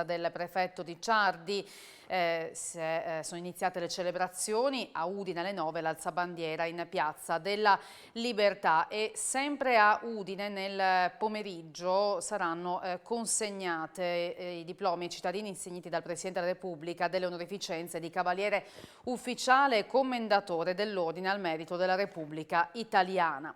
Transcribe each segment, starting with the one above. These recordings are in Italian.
del prefetto di Ciardi. Sono iniziate le celebrazioni a Udine alle 9, l'alzabandiera in Piazza della Libertà, e sempre a Udine nel pomeriggio saranno consegnate i diplomi ai cittadini insigniti dal Presidente della Repubblica delle onorificenze di Cavaliere Ufficiale e Commendatore dell'Ordine al Merito della Repubblica Italiana.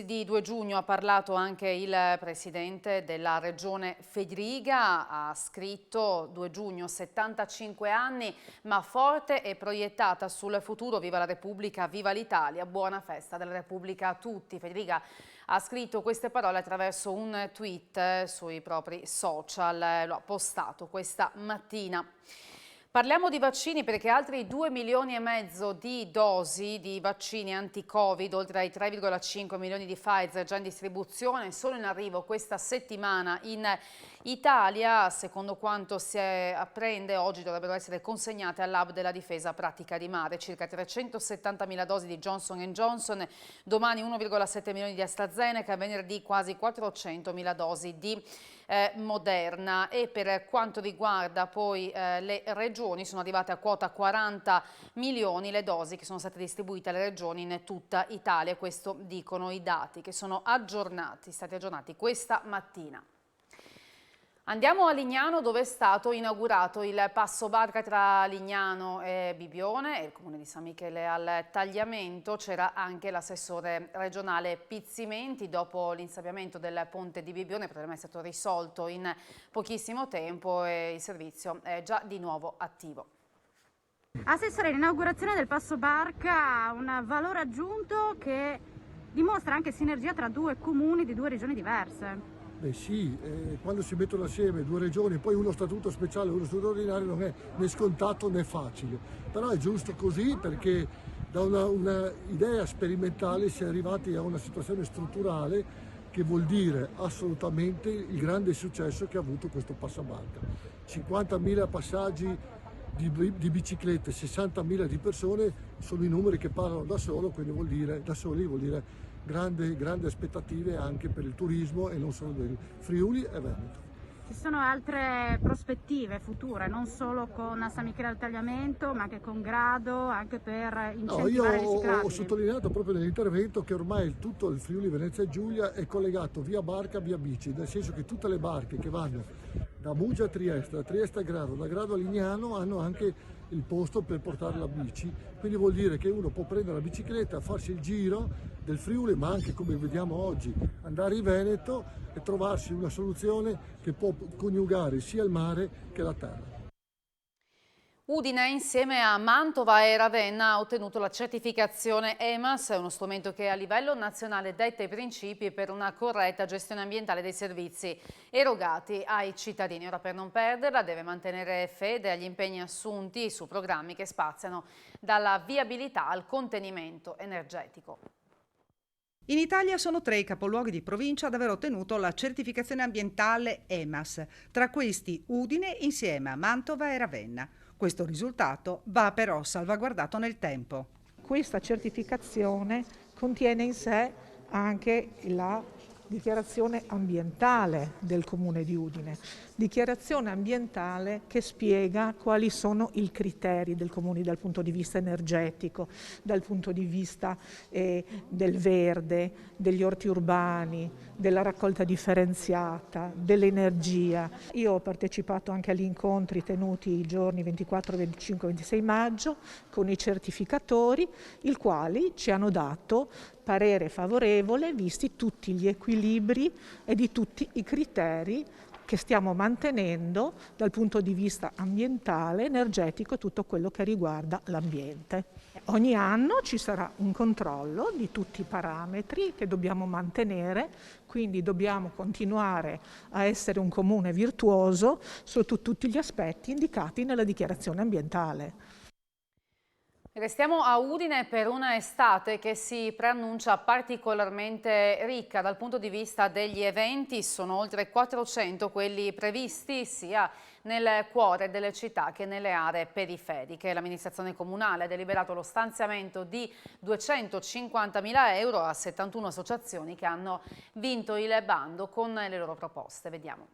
Di 2 giugno ha parlato anche il presidente della regione Fedriga, ha scritto: 2 giugno, 75 anni, ma forte e proiettata sul futuro. Viva la Repubblica, viva l'Italia, buona festa della Repubblica a tutti. Fedriga ha scritto queste parole attraverso un tweet sui propri social, lo ha postato questa mattina. Parliamo di vaccini perché altri 2,5 milioni di dosi di vaccini anti-Covid, oltre ai 3,5 milioni di Pfizer già in distribuzione, sono in arrivo questa settimana in Italia. Secondo quanto si apprende, oggi dovrebbero essere consegnate all'Hub della Difesa Pratica di Mare. Circa 370.000 dosi di Johnson & Johnson, domani 1,7 milioni di AstraZeneca, venerdì quasi 400.000 dosi di Moderna. E per quanto riguarda poi le regioni, sono arrivate a quota 40 milioni le dosi che sono state distribuite alle regioni in tutta Italia. Questo dicono i dati che sono stati aggiornati questa mattina. Andiamo a Lignano, dove è stato inaugurato il passo barca tra Lignano e Bibione e il comune di San Michele al Tagliamento. C'era anche l'assessore regionale Pizzimenti. Dopo l'insabbiamento del ponte di Bibione, il problema è stato risolto in pochissimo tempo e il servizio è già di nuovo attivo. Assessore, l'inaugurazione del passo barca ha un valore aggiunto che dimostra anche sinergia tra 2 comuni di 2 regioni diverse. Beh sì, quando si mettono assieme 2 regioni, poi uno statuto speciale e uno statuto ordinario, non è né scontato né facile. Però è giusto così, perché da una idea sperimentale si è arrivati a una situazione strutturale che vuol dire assolutamente il grande successo che ha avuto questo passabarca. 50.000 passaggi di biciclette, 60.000 di persone, sono i numeri che parlano da solo, quindi vuol dire grandi aspettative anche per il turismo e non solo del Friuli e Veneto. Ci sono altre prospettive future, non solo con San Michele al Tagliamento, ma anche con Grado, anche per incentivare le ciclabili? Ho sottolineato proprio nell'intervento che ormai tutto il Friuli Venezia Giulia è collegato via barca, via bici, nel senso che tutte le barche che vanno da Muggia a Trieste, da Trieste a Grado, da Grado a Lignano hanno anche il posto per portare la bici, quindi vuol dire che uno può prendere la bicicletta, farsi il giro del Friuli, ma anche, come vediamo oggi, andare in Veneto e trovarsi una soluzione che può coniugare sia il mare che la terra. Udine, insieme a Mantova e Ravenna, ha ottenuto la certificazione EMAS, uno strumento che a livello nazionale detta i principi per una corretta gestione ambientale dei servizi erogati ai cittadini. Ora, per non perderla, deve mantenere fede agli impegni assunti su programmi che spaziano dalla viabilità al contenimento energetico. In Italia sono 3 i capoluoghi di provincia ad aver ottenuto la certificazione ambientale EMAS, tra questi Udine insieme a Mantova e Ravenna. Questo risultato va però salvaguardato nel tempo. Questa certificazione contiene in sé anche la dichiarazione ambientale del Comune di Udine, dichiarazione ambientale che spiega quali sono i criteri del Comune dal punto di vista energetico, dal punto di vista del verde, degli orti urbani, della raccolta differenziata, dell'energia. Io ho partecipato anche agli incontri tenuti i giorni 24, 25, 26 maggio con i certificatori, i quali ci hanno dato parere favorevole visti tutti gli equilibri e di tutti i criteri che stiamo mantenendo dal punto di vista ambientale, energetico e tutto quello che riguarda l'ambiente. Ogni anno ci sarà un controllo di tutti i parametri che dobbiamo mantenere, quindi dobbiamo continuare a essere un comune virtuoso sotto tutti gli aspetti indicati nella dichiarazione ambientale. Restiamo a Udine per una estate che si preannuncia particolarmente ricca dal punto di vista degli eventi. Sono oltre 400 quelli previsti sia nel cuore delle città che nelle aree periferiche. L'amministrazione comunale ha deliberato lo stanziamento di 250.000 euro a 71 associazioni che hanno vinto il bando con le loro proposte. Vediamo.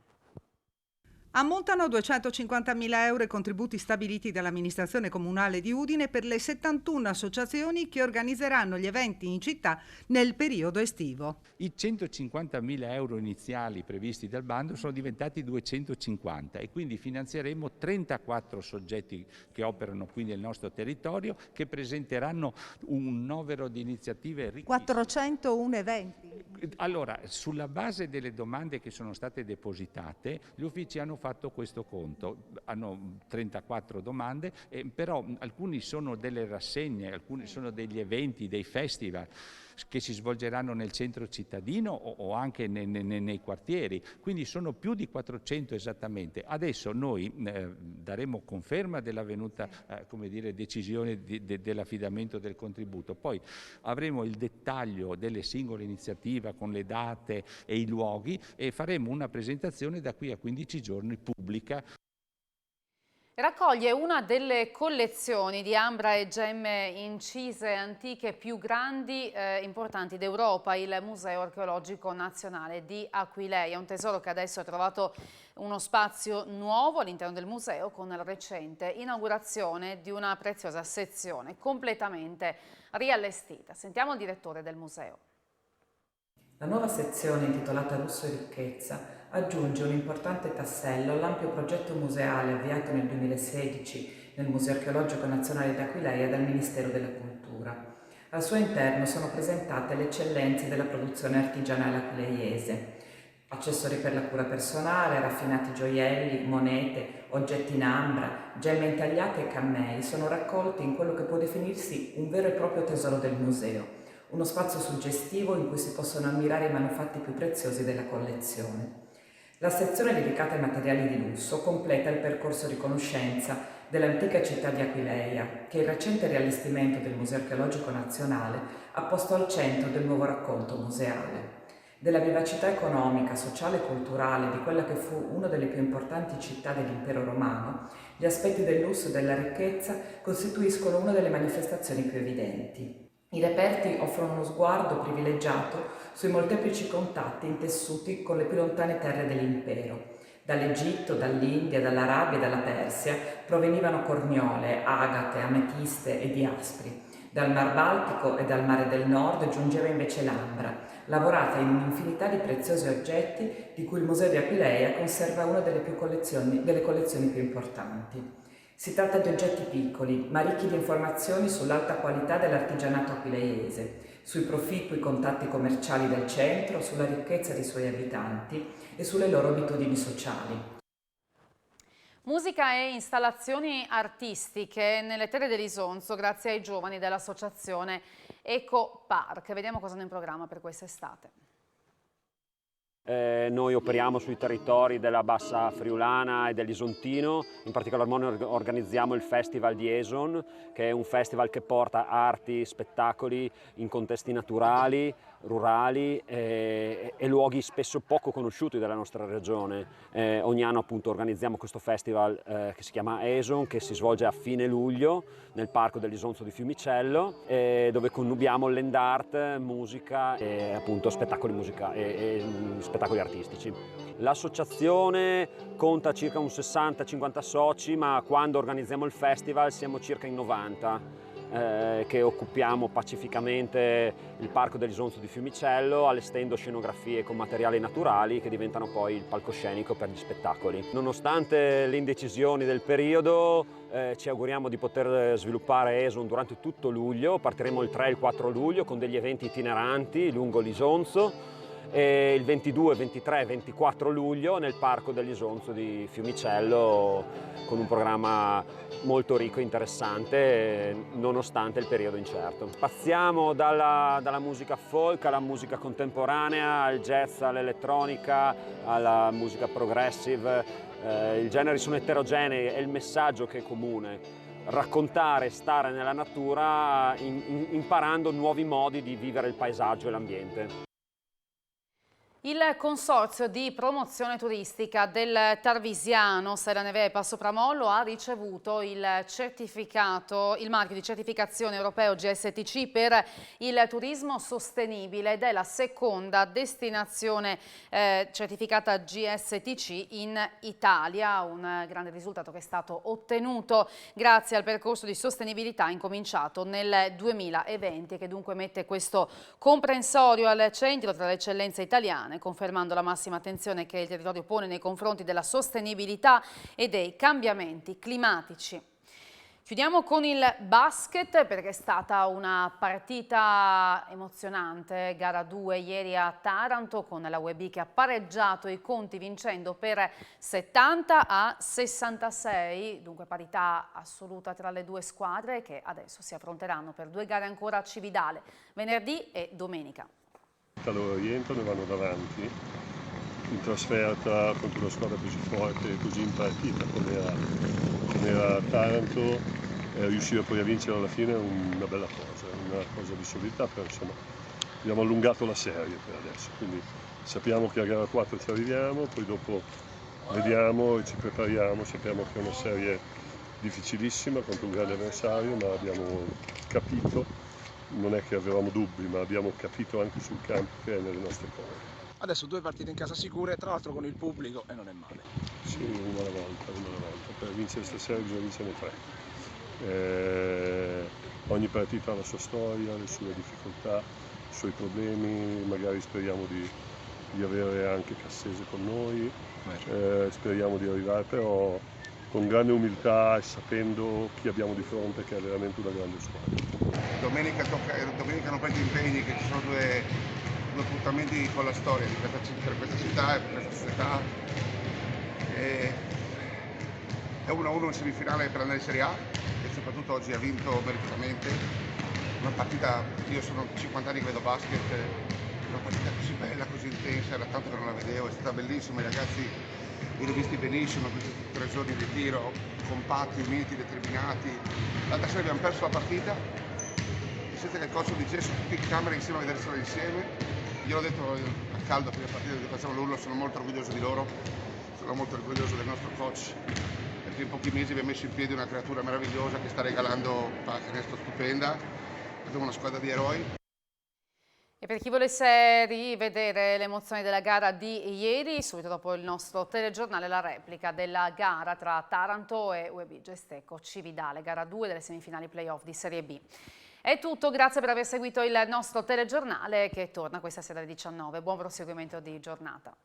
Ammontano 250.000 euro i contributi stabiliti dall'amministrazione comunale di Udine per le 71 associazioni che organizzeranno gli eventi in città nel periodo estivo. I 150.000 euro iniziali previsti dal bando sono diventati 250 e quindi finanzieremo 34 soggetti che operano qui nel nostro territorio, che presenteranno un novero di iniziative ricchissime. 401 eventi. Allora, sulla base delle domande che sono state depositate, gli uffici hanno fatto questo conto, hanno 34 domande, però alcuni sono delle rassegne, alcuni sono degli eventi, dei festival che si svolgeranno nel centro cittadino o anche nei quartieri, quindi sono più di 400 esattamente. Adesso noi daremo conferma dell'avvenuta decisione dell'affidamento del contributo, poi avremo il dettaglio delle singole iniziative con le date e i luoghi e faremo una presentazione da qui a 15 giorni pubblica. Raccoglie una delle collezioni di ambra e gemme incise antiche più grandi e importanti d'Europa, il Museo Archeologico Nazionale di Aquileia. Un tesoro che adesso ha trovato uno spazio nuovo all'interno del museo con la recente inaugurazione di una preziosa sezione completamente riallestita. Sentiamo il direttore del museo. La nuova sezione, intitolata Lusso e Ricchezza, aggiunge un importante tassello all'ampio progetto museale avviato nel 2016 nel Museo Archeologico Nazionale d'Aquileia dal Ministero della Cultura. Al suo interno sono presentate le eccellenze della produzione artigianale aquileiese, accessori per la cura personale, raffinati gioielli, monete, oggetti in ambra, gemme intagliate e cammei sono raccolti in quello che può definirsi un vero e proprio tesoro del museo, uno spazio suggestivo in cui si possono ammirare i manufatti più preziosi della collezione. La sezione dedicata ai materiali di lusso completa il percorso di conoscenza dell'antica città di Aquileia, che il recente riallestimento del Museo Archeologico Nazionale ha posto al centro del nuovo racconto museale. Della vivacità economica, sociale e culturale di quella che fu una delle più importanti città dell'impero romano, gli aspetti del lusso e della ricchezza costituiscono una delle manifestazioni più evidenti. I reperti offrono uno sguardo privilegiato sui molteplici contatti intessuti con le più lontane terre dell'impero. Dall'Egitto, dall'India, dall'Arabia e dalla Persia provenivano corniole, agate, ametiste e diaspri. Dal Mar Baltico e dal Mare del Nord giungeva invece l'ambra, lavorata in un'infinità di preziosi oggetti di cui il Museo di Aquileia conserva una delle collezioni più importanti. Si tratta di oggetti piccoli, ma ricchi di informazioni sull'alta qualità dell'artigianato aquileiese, sui proficui contatti commerciali del centro, sulla ricchezza dei suoi abitanti e sulle loro abitudini sociali. Musica e installazioni artistiche nelle terre dell'Isonzo grazie ai giovani dell'associazione Eco Park. Vediamo cosa hanno in programma per quest'estate. Noi operiamo sui territori della Bassa Friulana e dell'Isontino, in particolar modo organizziamo il Festival di Eson, che è un festival che porta arti, spettacoli in contesti naturali, rurali e luoghi spesso poco conosciuti della nostra regione. Ogni anno appunto organizziamo questo festival che si chiama Eson, che si svolge a fine luglio nel parco dell'Isonzo di Fiumicello, dove connubiamo land art, musica e appunto spettacoli spettacoli artistici. L'associazione conta circa un 60-50 soci, ma quando organizziamo il festival siamo circa in 90. Che occupiamo pacificamente il parco dell'Isonzo di Fiumicello, allestendo scenografie con materiali naturali che diventano poi il palcoscenico per gli spettacoli. Nonostante le indecisioni del periodo, ci auguriamo di poter sviluppare Eson durante tutto luglio. Partiremo il 3 e il 4 luglio con degli eventi itineranti lungo l'Isonzo, e il 22, 23 e 24 luglio nel parco dell'Isonzo di Fiumicello con un programma molto ricco e interessante nonostante il periodo incerto. Spaziamo dalla musica folk alla musica contemporanea, al jazz, all'elettronica, alla musica progressive. I generi sono eterogenei e il messaggio che è comune: raccontare, stare nella natura imparando nuovi modi di vivere il paesaggio e l'ambiente. Il consorzio di promozione turistica del Tarvisiano, Sella Nevea e Passo Pramollo ha ricevuto il marchio di certificazione europeo GSTC per il turismo sostenibile ed è la seconda destinazione certificata GSTC in Italia, un grande risultato che è stato ottenuto grazie al percorso di sostenibilità incominciato nel 2020 e che dunque mette questo comprensorio al centro tra le eccellenze italiane, confermando la massima attenzione che il territorio pone nei confronti della sostenibilità e dei cambiamenti climatici. Chiudiamo con il basket perché è stata una partita emozionante, gara 2 ieri a Taranto con la UEB che ha pareggiato i conti vincendo per 70-66, dunque parità assoluta tra le due squadre che adesso si affronteranno per 2 gare ancora a Cividale, venerdì e domenica. Loro rientrano e vanno davanti in trasferta contro una squadra così forte e così in partita come era Taranto, riuscire poi a vincere alla fine è una bella cosa di solidità, però insomma abbiamo allungato la serie per adesso, quindi sappiamo che a gara 4 ci arriviamo, poi dopo vediamo e ci prepariamo, sappiamo che è una serie difficilissima contro un grande avversario, ma abbiamo capito, non è che avevamo dubbi, ma abbiamo capito anche sul campo che è nelle nostre corde. Adesso 2 partite in casa sicure, tra l'altro con il pubblico, e non è male. Sì, una alla volta. Per vincere stasera bisogna vincere 3. Ogni partita ha la sua storia, le sue difficoltà, i suoi problemi, magari speriamo di avere anche Cassese con noi, speriamo di arrivare però con grande umiltà e sapendo chi abbiamo di fronte, che è veramente una grande squadra. Domenica hanno preso impegni, che ci sono due appuntamenti con la storia di questa città e per questa società. È 1-1 in semifinale per andare in Serie A e soprattutto oggi ha vinto meritatamente. Una partita, io sono 50 anni che vedo basket, una partita così bella, così intensa, era tanto che non la vedevo, è stata bellissima, i ragazzi li ho visti benissimo questi 3 giorni di tiro, compatti, uniti, determinati. L'altra sera abbiamo perso la partita, senza che il coach dicesse tutti in camera insieme a vedersela insieme. Io l'ho detto a caldo prima partita che facciamo l'urlo, sono molto orgoglioso di loro, sono molto orgoglioso del nostro coach, perché in pochi mesi abbiamo messo in piedi una creatura meravigliosa che sta regalando pallacanestro stupenda, abbiamo una squadra di eroi. E per chi volesse rivedere le emozioni della gara di ieri, subito dopo il nostro telegiornale la replica della gara tra Taranto e UEB Gesteco Cividale, gara 2 delle semifinali playoff di Serie B. È tutto, grazie per aver seguito il nostro telegiornale che torna questa sera alle 19. Buon proseguimento di giornata.